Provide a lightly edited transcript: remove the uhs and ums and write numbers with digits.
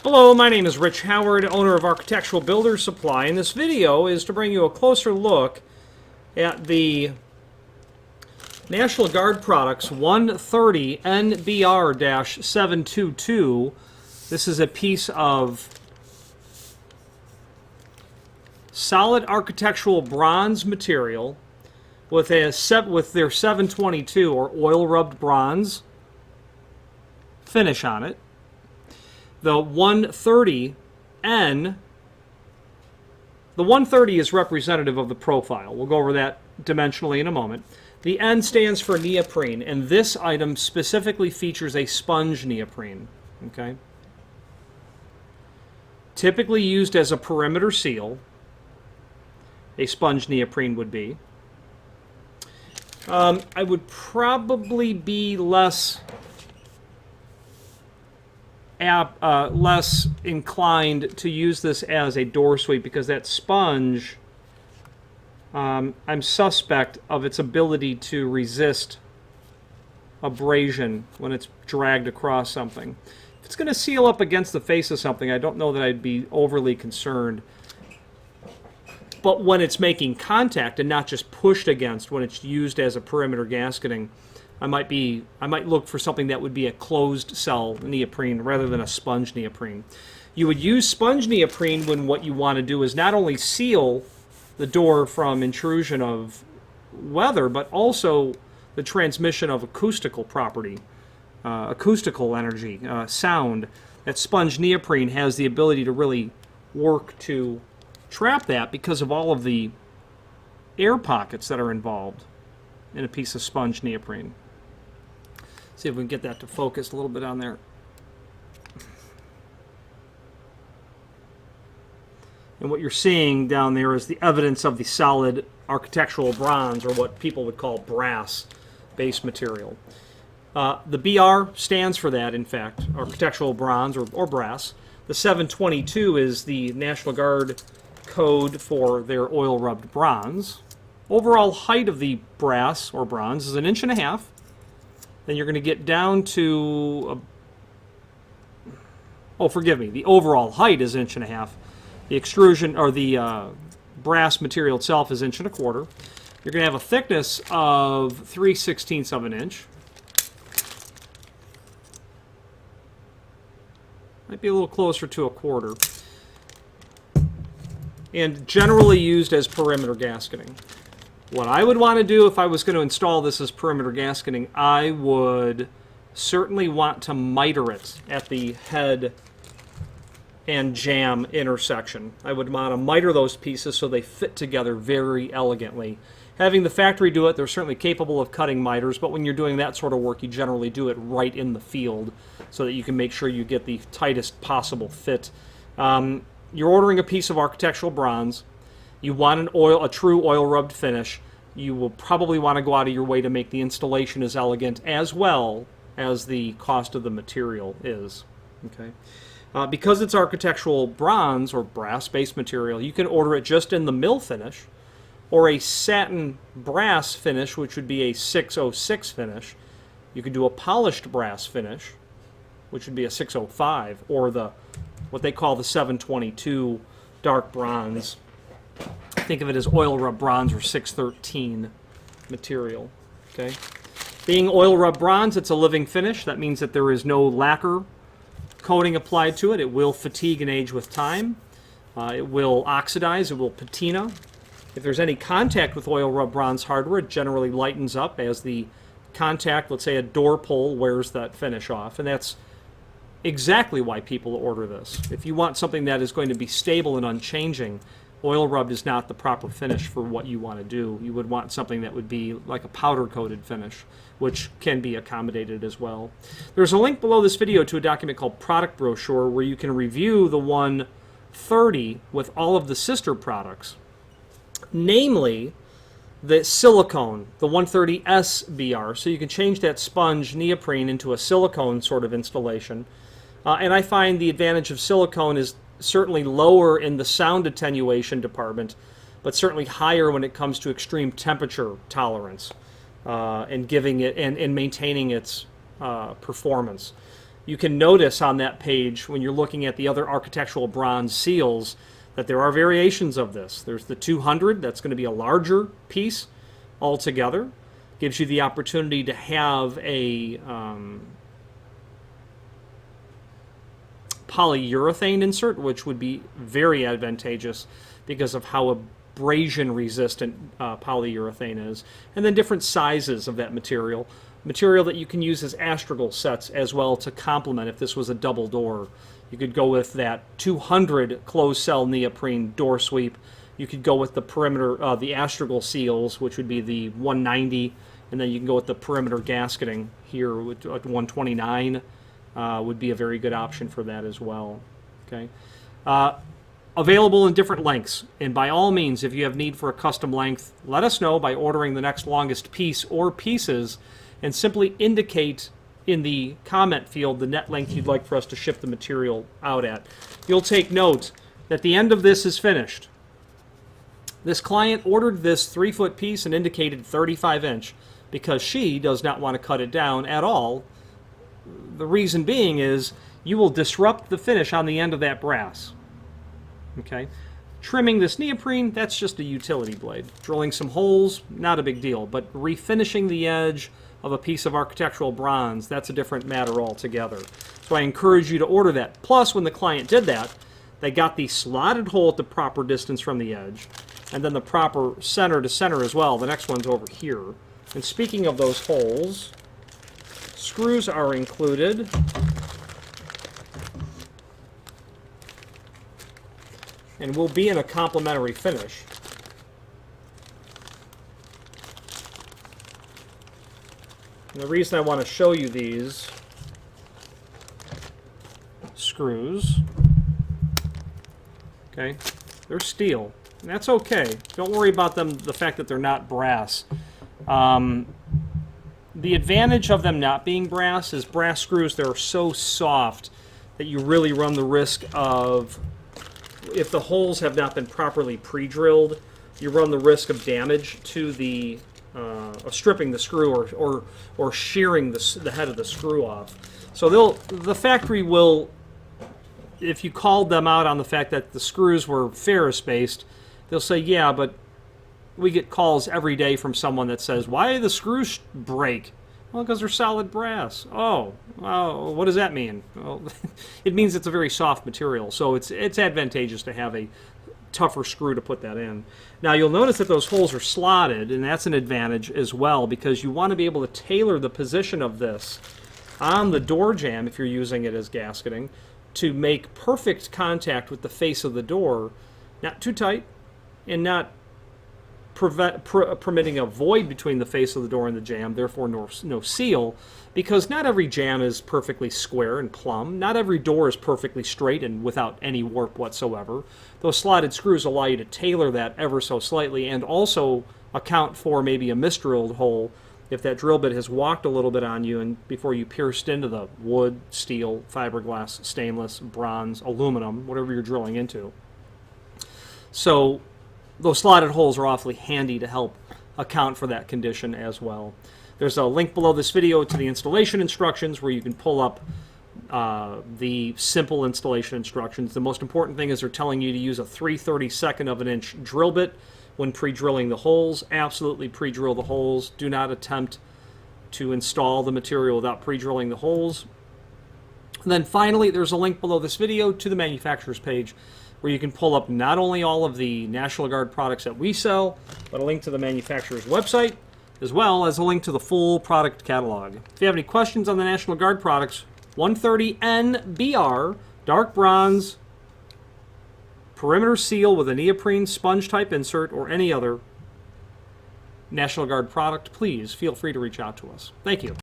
Hello, my name is Rich Howard, owner of Architectural Builders Supply, and this video is to bring you a closer look at the National Guard Products 130 NBR-722. This is a piece of solid architectural bronze material with their 722 or oil rubbed bronze finish on it. The 130N, the 130 is representative of the profile. We'll go over that dimensionally in a moment. The N stands for neoprene, and this item specifically features a sponge neoprene. Okay? Typically used as a perimeter seal, a sponge neoprene would be. I would probably be less inclined to use this as a door sweep because that sponge, I'm suspect of its ability to resist abrasion when it's dragged across something. If it's going to seal up against the face of something, I don't know that I'd be overly concerned. But when it's making contact and not just pushed against, when it's used as a perimeter gasketing, I might look for something that would be a closed cell neoprene rather than a sponge neoprene. You would use sponge neoprene when what you want to do is not only seal the door from intrusion of weather, but also the transmission of acoustical property, acoustical energy, sound. That sponge neoprene has the ability to really work to trap that because of all of the air pockets that are involved in a piece of sponge neoprene. See if we can get that to focus a little bit on there. And what you're seeing down there is the evidence of the solid architectural bronze, or what people would call brass base material. The BR stands for that, in fact, architectural bronze or brass. The 722 is the National Guard code for their oil rubbed bronze. Overall height of the brass or bronze is 1.5 inches. Then you're going to get down to, the overall height is 1.5 inches. The extrusion, or the brass material itself, is 1.25 inches. You're going to have a thickness of 3/16 of an inch. Might be a little closer to 1/4. And generally used as perimeter gasketing. What I would want to do if I was going to install this as perimeter gasketing, I would certainly want to miter it at the head and jamb intersection. I would want to miter those pieces so they fit together very elegantly. Having the factory do it, they're certainly capable of cutting miters, but when you're doing that sort of work, you generally do it right in the field so that you can make sure you get the tightest possible fit. You're ordering a piece of architectural bronze. You want a true oil rubbed finish. You will probably want to go out of your way to make the installation as elegant as well as the cost of the material is. Okay, because it's architectural bronze or brass-based material, you can order it just in the mill finish, or a satin brass finish, which would be a 606 finish. You could do a polished brass finish, which would be a 605, or what they call the 722 dark bronze. Think of it as oil rub bronze or 613 material. Okay, being oil rub bronze, it's a living finish. That means that there is no lacquer coating applied to it. It will fatigue and age with time. It will oxidize. It will patina. If there's any contact with oil rub bronze hardware, it generally lightens up as the contact, let's say a door pull, wears that finish off, and that's exactly why people order this. If you want something that is going to be stable and unchanging, oil rubbed is not the proper finish for what you want to do. You would want something that would be like a powder coated finish, which can be accommodated as well. There's a link below this video to a document called Product Brochure where you can review the 130 with all of the sister products, namely the silicone, the 130 SBR. So you can change that sponge neoprene into a silicone sort of installation. And I find the advantage of silicone is certainly lower in the sound attenuation department, but certainly higher when it comes to extreme temperature tolerance and giving it and maintaining its performance. You can notice on that page when you're looking at the other architectural bronze seals that there are variations of this. There's the 200, that's going to be a larger piece altogether. Gives you the opportunity to have a polyurethane insert, which would be very advantageous because of how abrasion resistant polyurethane is. And then different sizes of that material. Material that you can use as astragal sets as well to complement if this was a double door. You could go with that 200 closed cell neoprene door sweep. You could go with the perimeter, the astragal seals, which would be the 190, and then you can go with the perimeter gasketing here with 129 would be a very good option for that as well. Okay, available in different lengths, and by all means, if you have need for a custom length, let us know by ordering the next longest piece or pieces, and simply indicate in the comment field the net length you'd like for us to ship the material out at. You'll take note that the end of this is finished. This client ordered this 3-foot piece and indicated 35-inch because she does not want to cut it down at all. The reason being is you will disrupt the finish on the end of that brass. Okay? Trimming this neoprene, that's just a utility blade. Drilling some holes, not a big deal, but refinishing the edge of a piece of architectural bronze, that's a different matter altogether. So I encourage you to order that. Plus, when the client did that, they got the slotted hole at the proper distance from the edge, and then the proper center to center as well. The next one's over here. And speaking of those holes, screws are included. And will be in a complementary finish. And the reason I want to show you these screws, okay, they're steel. And that's okay. Don't worry about them, the fact that they're not brass. The advantage of them not being brass is brass screws, they're so soft that you really run the risk of, if the holes have not been properly pre-drilled, you run the risk of damage to the, of stripping the screw or shearing the head of the screw off. So the factory will, if you called them out on the fact that the screws were ferrous-based, they'll say, yeah, but we get calls every day from someone that says, why do the screws break? Well, because they're solid brass. Oh, what does that mean? Well, it means it's a very soft material, so it's advantageous to have a tougher screw to put that in. Now, you'll notice that those holes are slotted, and that's an advantage as well, because you want to be able to tailor the position of this on the door jamb, if you're using it as gasketing, to make perfect contact with the face of the door, not too tight, and not permitting a void between the face of the door and the jamb, therefore no seal, because not every jamb is perfectly square and plumb. Not every door is perfectly straight and without any warp whatsoever. Those slotted screws allow you to tailor that ever so slightly and also account for maybe a misdrilled hole if that drill bit has walked a little bit on you and before you pierced into the wood, steel, fiberglass, stainless, bronze, aluminum, whatever you're drilling into. So those slotted holes are awfully handy to help account for that condition as well. There's a link below this video to the installation instructions where you can pull up the simple installation instructions. The most important thing is they're telling you to use a 3/32 of an inch drill bit when pre-drilling the holes. Absolutely pre-drill the holes. Do not attempt to install the material without pre-drilling the holes. And then finally, there's a link below this video to the manufacturer's page where you can pull up not only all of the National Guard products that we sell, but a link to the manufacturer's website, as well as a link to the full product catalog. If you have any questions on the National Guard products, 130NBR, dark bronze, perimeter seal with a neoprene sponge type insert, or any other National Guard product, please feel free to reach out to us. Thank you.